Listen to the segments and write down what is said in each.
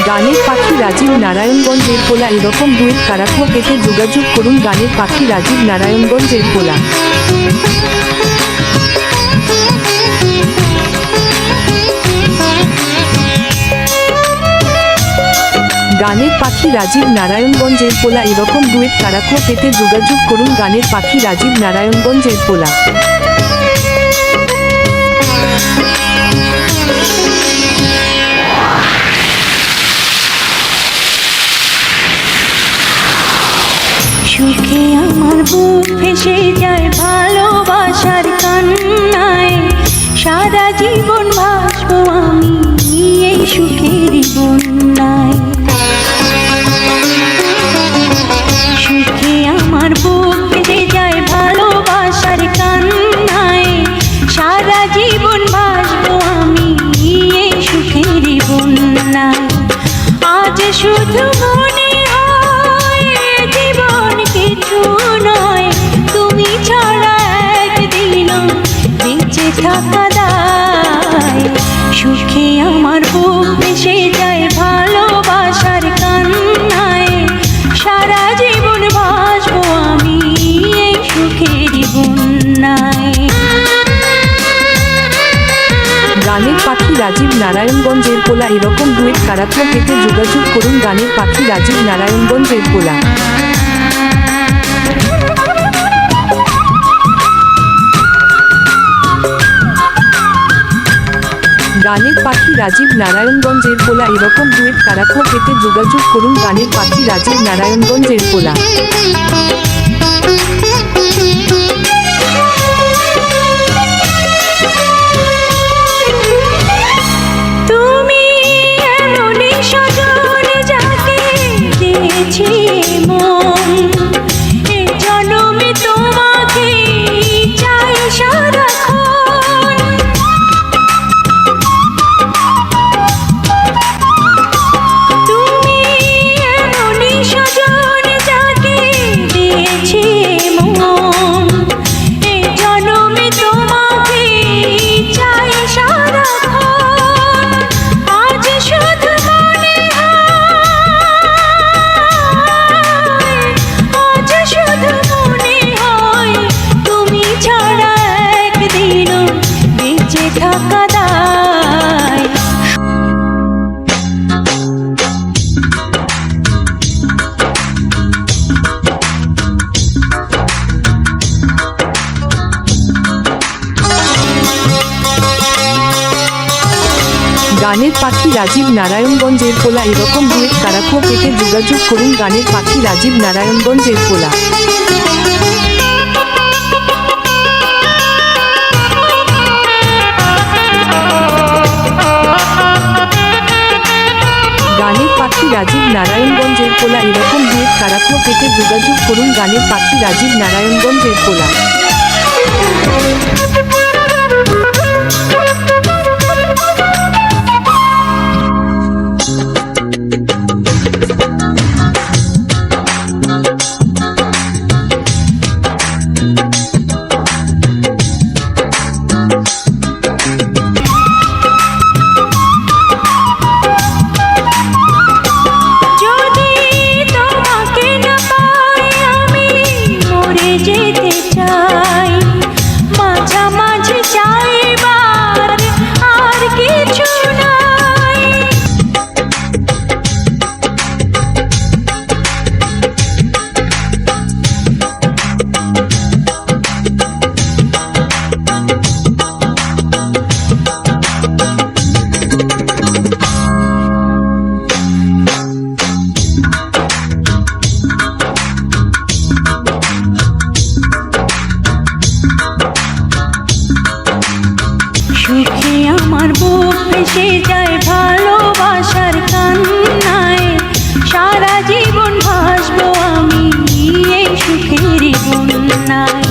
গানের পাখি রাজীব নারায়ণগঞ্জের পোলা এরকম ডুয়েট কারাকুয়া পেতে যোগাযোগ করুন। গানের পাখি রাজীব নারায়ণগঞ্জের পোলা। গানের পাখি রাজীব নারায়ণগঞ্জের পোলা এরকম ডুয়েট কারাকুয়া পেতে যোগাযোগ করুন। গানের পাখি রাজীব নারায়ণগঞ্জের পোলা। সুখে আমার বুক ভেসে যায় ভালোবাসার কান্নায়, সারা জীবন ভাসবো আমি এই সুখের বন্যায়। সুখে আমার বুক ভেসে যায় ভালোবাসার কান্নায়, সারা জীবন ভাসবো আমি এই সুখের বন্যায়। আজ শুধু মনে কিছু নয়, তুমি ছাড়া একদিনও বেঁচে থাকা দায়। সুখে আমার বুক ভেসে যায় ভালোবাসার কান্নায়, সারা জীবন ভাসবো আমি এই সুখের বন্যায়। গানের পাখি রাজীব নারায়ণগঞ্জের পোলা এরকম ডুয়েট কারাকুয়া পেতে যোগাযোগ করুন। গানের পাখি রাজীব নারায়ণগঞ্জের পোলা। গানের পাখি রাজীব নারায়ণগঞ্জের পোলা এরকম ডুয়েট কারাকুয়া পেতে যোগাযোগ করুন। গানের পাখি রাজীব নারায়ণগঞ্জের পোলা। তুমি এমনই সজন যাকে দিয়েছি মন, এ জন্মে তোমাকে চাই সারাক্ষণ। তুমি এমনই সজন যাকে দিয়েছি মন, এ জন্মে তোমাকে চাই সারাক্ষণ। আজ শুধু মনে হয়, আজ শুধু মনে হয়, তুমি ছাড়া একদিনও বেঁচে থাকা দায়। গানের পাখি রাজীব নারায়ণগঞ্জের পোলা এরকম ডুয়েট কারাকুয়া পেতে যোগাযোগ করুন। গানের পাখি রাজীব নারায়ণগঞ্জের পোলা। গানের পাখি রাজীব নারায়ণগঞ্জের পোলা এরকম ডুয়েট কারাকুয়া পেতে যোগাযোগ করুন। গানের পাখি রাজীব নারায়ণগঞ্জের পোলা। যদি তোমাকে না পাই আমি মরে যেতে চাই, মাঝামাঝি চাইবার আর কিছু নাই। সুখে আমার বুক ভেসে যায় ভালোবাসার কান্নায়, সারা জীবন ভাসবো আমি এই সুখের বন্যায়।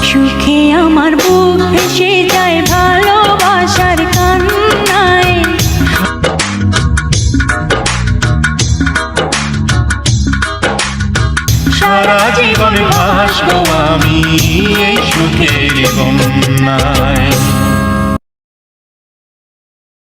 সুখে আমার বুক ভেসে যায় ভালোবাসার কান্নায়, সারা জীবন ভাসবো আমি এই সুখের বন্যায়।